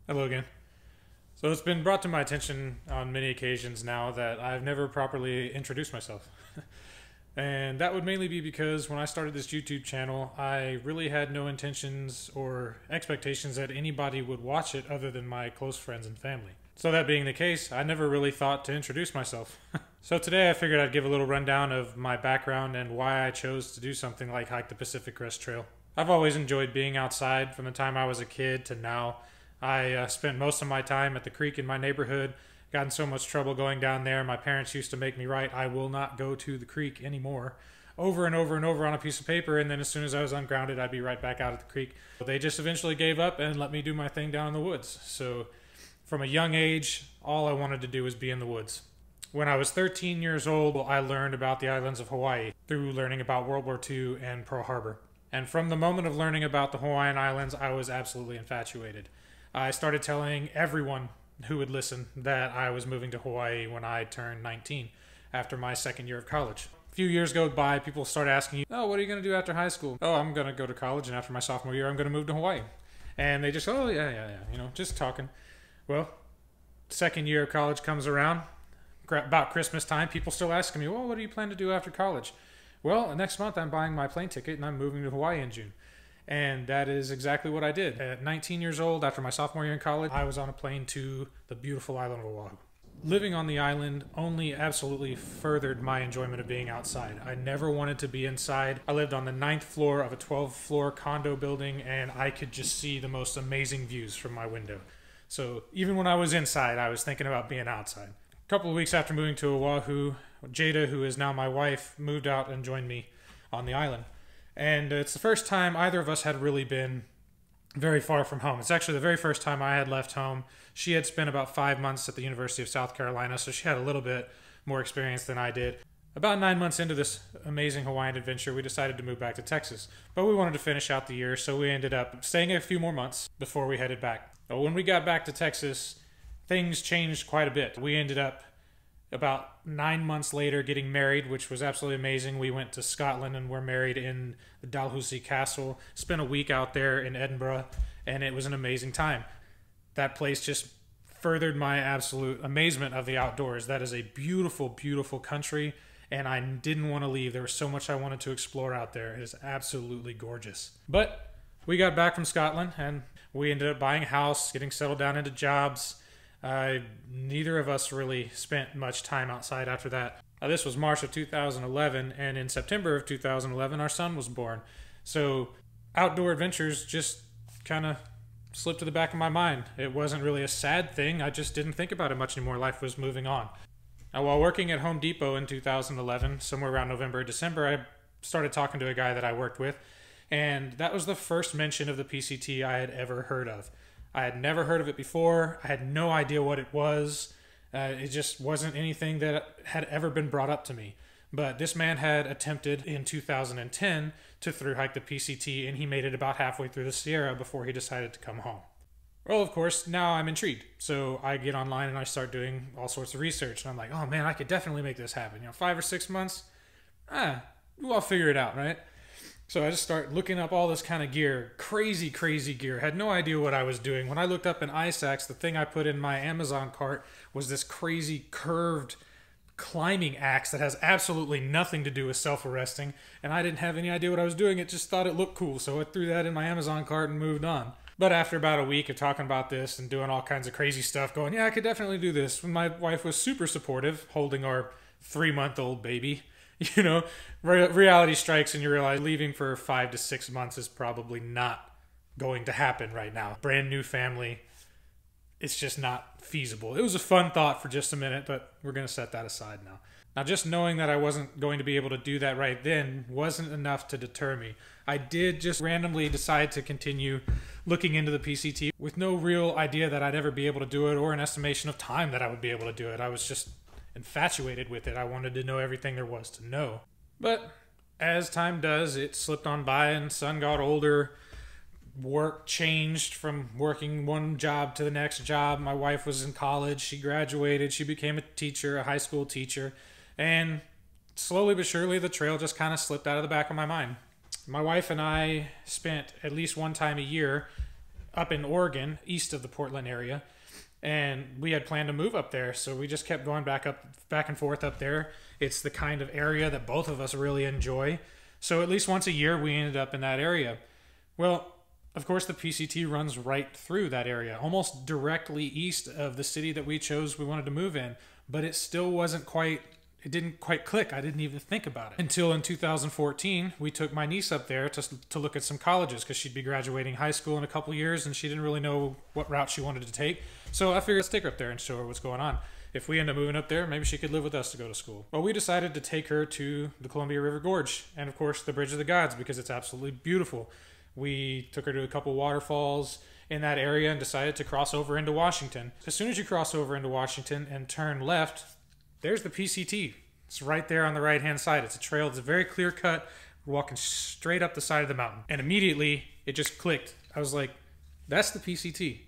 Hello again. So it's been brought to my attention on many occasions now that I've never properly introduced myself. And that would mainly be because when I started this YouTube channel, I really had no intentions or expectations that anybody would watch it other than my close friends and family. So that being the case, I never really thought to introduce myself. So today I figured I'd give a little rundown of my background and why I chose to do something like hike the Pacific Crest Trail. I've always enjoyed being outside from the time I was a kid to now. I spent most of my time at the creek in my neighborhood. Got in so much trouble going down there. My parents used to make me write, "I will not go to the creek anymore," over and over and over on a piece of paper. And then as soon as I was ungrounded, I'd be right back out at the creek. They just eventually gave up and let me do my thing down in the woods. So from a young age, all I wanted to do was be in the woods. When I was 13 years old, I learned about the islands of Hawaii through learning about World War II and Pearl Harbor. And from the moment of learning about the Hawaiian Islands, I was absolutely infatuated. I started telling everyone who would listen that I was moving to Hawaii when I turned 19 after my second year of college. A few years go by, people start asking you, "Oh, what are you going to do after high school?" "Oh, I'm going to go to college, and after my sophomore year, I'm going to move to Hawaii." And they just, "Oh, yeah, just talking." Well, second year of college comes around. About Christmas time, people still asking me, "Well, what do you plan to do after college?" "Well, next month I'm buying my plane ticket and I'm moving to Hawaii in June." And that is exactly what I did. At 19 years old, after my sophomore year in college, I was on a plane to the beautiful island of Oahu. Living on the island only absolutely furthered my enjoyment of being outside. I never wanted to be inside. I lived on the 9th floor of a 12-floor condo building, and I could just see the most amazing views from my window. So even when I was inside, I was thinking about being outside. A couple of weeks after moving to Oahu, Jada, who is now my wife, moved out and joined me on the island. And it's the first time either of us had really been very far from home. It's actually the very first time I had left home. She had spent about 5 months at the University of South Carolina, so she had a little bit more experience than I did. About 9 months into this amazing Hawaiian adventure, we decided to move back to Texas. But we wanted to finish out the year, so we ended up staying a few more months before we headed back. But when we got back to Texas, things changed quite a bit. We ended up about 9 months later getting married, which was absolutely amazing. We went to Scotland and were married in the Dalhousie Castle, spent a week out there in Edinburgh, and it was an amazing time. That place just furthered my absolute amazement of the outdoors. That is a beautiful, beautiful country, and I didn't want to leave. There was so much I wanted to explore out there. It is absolutely gorgeous. But we got back from Scotland, and we ended up buying a house, getting settled down into jobs. Neither of us really spent much time outside after that. This was March of 2011, and in September of 2011, our son was born. So outdoor adventures just kind of slipped to the back of my mind. It wasn't really a sad thing. I just didn't think about it much anymore. Life was moving on. Now, while working at Home Depot in 2011, somewhere around November, December, I started talking to a guy that I worked with, and that was the first mention of the PCT I had ever heard of. I had never heard of it before. I had no idea what it was. It just wasn't anything that had ever been brought up to me. But this man had attempted in 2010 to thru hike the PCT, and he made it about halfway through the Sierra before he decided to come home. Well, of course, now I'm intrigued. So I get online and I start doing all sorts of research. And I'm like, "Oh man, I could definitely make this happen. 5 or 6 months? I'll figure it out, right?" So I just start looking up all this kind of gear, crazy, crazy gear. Had no idea what I was doing. When I looked up in ice axe, the thing I put in my Amazon cart was this crazy curved climbing axe that has absolutely nothing to do with self-arresting. And I didn't have any idea what I was doing. It just thought it looked cool. So I threw that in my Amazon cart and moved on. But after about a week of talking about this and doing all kinds of crazy stuff, going, "Yeah, I could definitely do this." My wife was super supportive, holding our 3-month-old baby. Reality strikes and you realize leaving for 5 to 6 months is probably not going to happen right now. Brand new family, it's just not feasible. It was a fun thought for just a minute, but we're going to set that aside now. Now, just knowing that I wasn't going to be able to do that right then wasn't enough to deter me. I did just randomly decide to continue looking into the PCT with no real idea that I'd ever be able to do it or an estimation of time that I would be able to do it. I was just infatuated with it. I wanted to know everything there was to know. But as time does, it slipped on by and son got older. Work changed from working one job to the next job. My wife was in college. She graduated. She became a teacher, a high school teacher. And slowly but surely, the trail just kind of slipped out of the back of my mind. My wife and I spent at least one time a year up in Oregon, east of the Portland area, and we had planned to move up there. So we just kept going back and forth up there. It's the kind of area that both of us really enjoy. So at least once a year, we ended up in that area. Well, of course, the PCT runs right through that area, almost directly east of the city that we chose we wanted to move in. But it still wasn't quite, it didn't quite click. I didn't even think about it. Until in 2014, we took my niece up there to look at some colleges because she'd be graduating high school in a couple years and she didn't really know what route she wanted to take. So I figured let's take her up there and show her what's going on. If we end up moving up there, maybe she could live with us to go to school. Well, we decided to take her to the Columbia River Gorge and, of course, the Bridge of the Gods because it's absolutely beautiful. We took her to a couple waterfalls in that area and decided to cross over into Washington. As soon as you cross over into Washington and turn left, there's the PCT. It's right there on the right-hand side. It's a trail. It's a very clear cut. We're walking straight up the side of the mountain. And immediately, it just clicked. I was like, that's the PCT.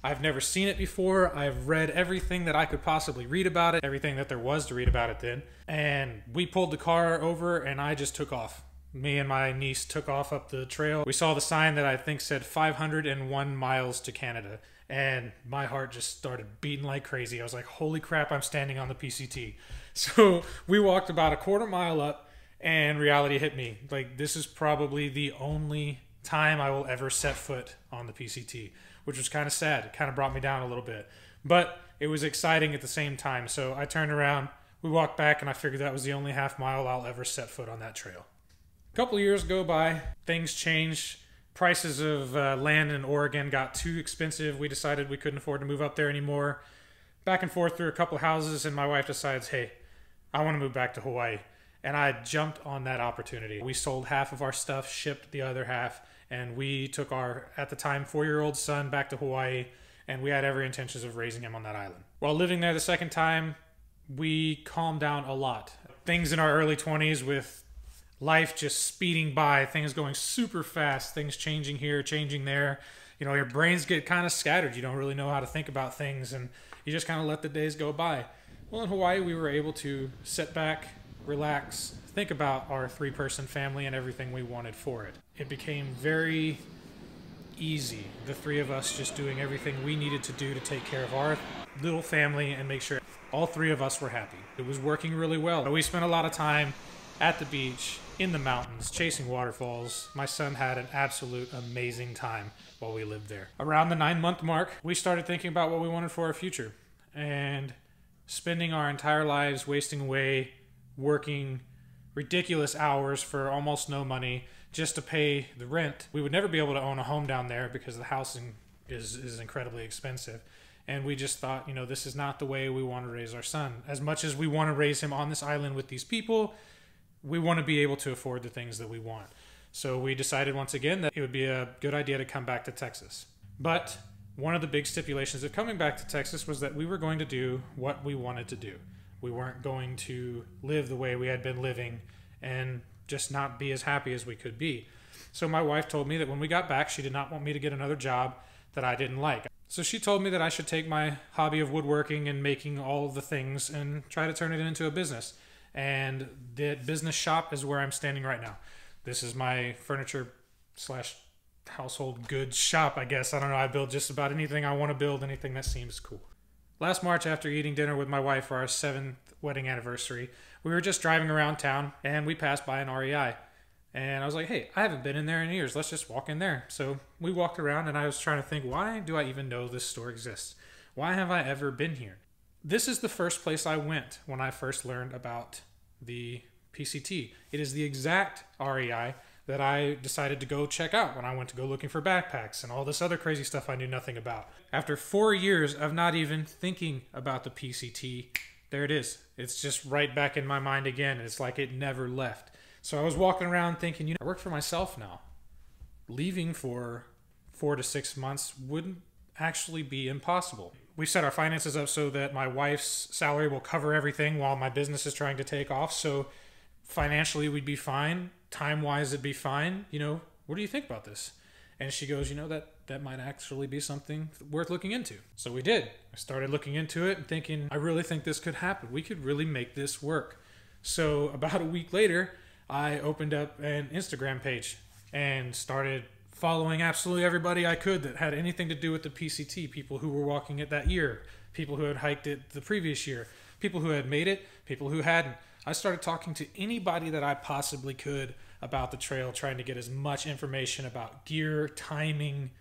I've never seen it before. I've read everything that I could possibly read about it, everything that there was to read about it then. And we pulled the car over and I just took off. Me and my niece took off up the trail. We saw the sign that I think said 501 miles to Canada. And my heart just started beating like crazy. I was like, holy crap, I'm standing on the PCT. So we walked about a quarter mile up and reality hit me. Like, this is probably the only time I will ever set foot on the PCT, which was kind of sad. It kind of brought me down a little bit. But it was exciting at the same time. So I turned around, we walked back, and I figured that was the only half mile I'll ever set foot on that trail. A couple of years go by, things changed. Prices of land in Oregon got too expensive. We decided we couldn't afford to move up there anymore. Back and forth through a couple houses, and my wife decides, hey, I want to move back to Hawaii. And I jumped on that opportunity. We sold half of our stuff, shipped the other half, and we took our, at the time, 4-year-old son back to Hawaii, and we had every intentions of raising him on that island. While living there the second time, we calmed down a lot. Things in our early 20s with life just speeding by, things going super fast, things changing here, changing there. You know, your brains get kind of scattered. You don't really know how to think about things, and you just kind of let the days go by. Well, in Hawaii, we were able to sit back, relax, think about our 3-person family and everything we wanted for it. It became very easy, the 3 of us just doing everything we needed to do to take care of our little family and make sure all 3 of us were happy. It was working really well. We spent a lot of time at the beach, in the mountains, chasing waterfalls. My son had an absolute amazing time while we lived there. Around the 9-month mark, we started thinking about what we wanted for our future and spending our entire lives wasting away, working ridiculous hours for almost no money just to pay the rent. We would never be able to own a home down there because the housing is incredibly expensive. And we just thought, you know, this is not the way we want to raise our son. As much as we want to raise him on this island with these people, we want to be able to afford the things that we want. So we decided once again that it would be a good idea to come back to Texas. But one of the big stipulations of coming back to Texas was that we were going to do what we wanted to do. We weren't going to live the way we had been living and just not be as happy as we could be. So my wife told me that when we got back, she did not want me to get another job that I didn't like. So she told me that I should take my hobby of woodworking and making all of the things and try to turn it into a business. And the business shop is where I'm standing right now. This is my furniture / household goods shop, I guess. I don't know. I build just about anything I want to build, anything that seems cool. Last March, after eating dinner with my wife for our 7th wedding anniversary, we were just driving around town and we passed by an REI. And I was like, hey, I haven't been in there in years. Let's just walk in there. So we walked around and I was trying to think, why do I even know this store exists? Why have I ever been here? This is the first place I went when I first learned about the PCT. It is the exact REI that I decided to go check out when I went to go looking for backpacks and all this other crazy stuff I knew nothing about. After 4 years of not even thinking about the PCT, there it is. It's just right back in my mind again. It's like it never left. So I was walking around thinking, you know, I work for myself now. Leaving for 4 to 6 months wouldn't actually be impossible. We set our finances up so that my wife's salary will cover everything while my business is trying to take off. So financially we'd be fine. Time-wise it'd be fine. You know, what do you think about this? And she goes, you know, that might actually be something worth looking into. So we did. I started looking into it and thinking, I really think this could happen. We could really make this work. So about a week later, I opened up an Instagram page and started following absolutely everybody I could that had anything to do with the PCT, people who were walking it that year, people who had hiked it the previous year, people who had made it, people who hadn't. I started talking to anybody that I possibly could about the trail, trying to get as much information about gear, timing,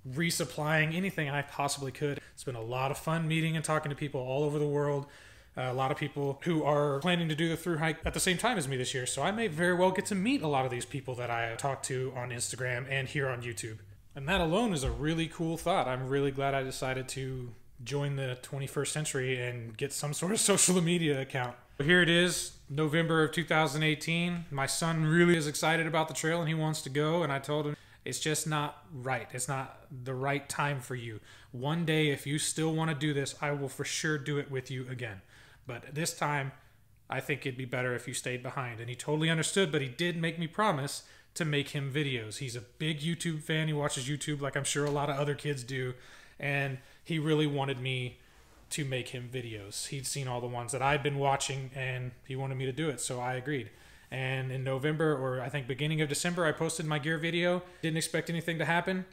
resupplying, anything I possibly could. It's been a lot of fun meeting and talking to people all over the world. A lot of people who are planning to do the thru hike at the same time as me this year. So I may very well get to meet a lot of these people that I talked to on Instagram and here on YouTube. And that alone is a really cool thought. I'm really glad I decided to join the 21st century and get some sort of social media account. Here it is, November of 2018. My son really is excited about the trail and he wants to go. And I told him, it's just not right. It's not the right time for you. One day, if you still want to do this, I will for sure do it with you again. But this time, I think it'd be better if you stayed behind. And he totally understood, but he did make me promise to make him videos. He's a big YouTube fan. He watches YouTube like I'm sure a lot of other kids do. And he really wanted me to make him videos. He'd seen all the ones that I'd been watching, and he wanted me to do it, so I agreed. And in November, or I think beginning of December, I posted my gear video. Didn't expect anything to happen,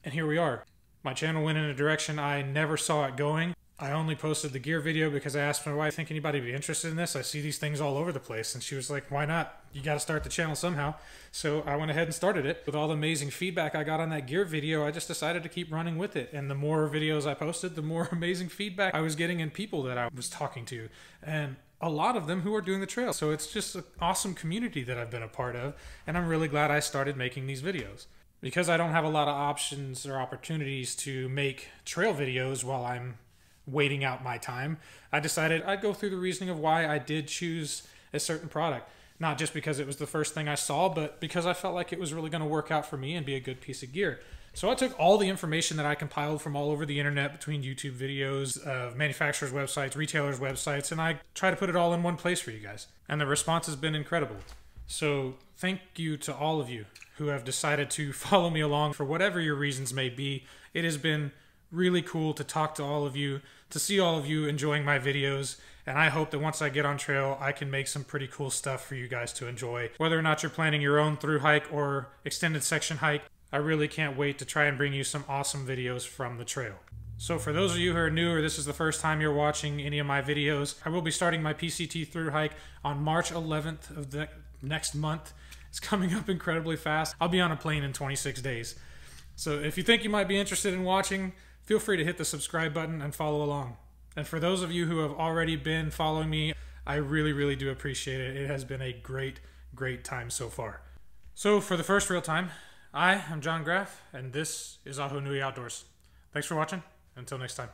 and here we are. My channel went in a direction I never saw it going. I only posted the gear video because I asked my wife, think anybody would be interested in this? I see these things all over the place. And she was like, why not? You got to start the channel somehow. So I went ahead and started it. With all the amazing feedback I got on that gear video, I just decided to keep running with it. And the more videos I posted, the more amazing feedback I was getting and people that I was talking to. And a lot of them who are doing the trail. So it's just an awesome community that I've been a part of. And I'm really glad I started making these videos. Because I don't have a lot of options or opportunities to make trail videos while I'm waiting out my time, I decided I'd go through the reasoning of why I did choose a certain product. Not just because it was the first thing I saw, but because I felt like it was really going to work out for me and be a good piece of gear. So I took all the information that I compiled from all over the internet, between YouTube videos, manufacturers' websites, retailers' websites, and I try to put it all in one place for you guys. And the response has been incredible. So thank you to all of you who have decided to follow me along for whatever your reasons may be. It has been really cool to talk to all of you, to see all of you enjoying my videos, and I hope that once I get on trail, I can make some pretty cool stuff for you guys to enjoy. Whether or not you're planning your own thru hike or extended section hike, I really can't wait to try and bring you some awesome videos from the trail. So for those of you who are new, or this is the first time you're watching any of my videos, I will be starting my Pct Thru hike on March 11th of the next month. It's coming up incredibly fast. I'll be on a plane in 26 days. So if you think you might be interested in watching, feel free to hit the subscribe button and follow along. And for those of you who have already been following me, I really, really do appreciate it. It has been a great, great time so far. So for the first real time, I am John Graff, and this is Ahonui Outdoors. Thanks for watching. Until next time.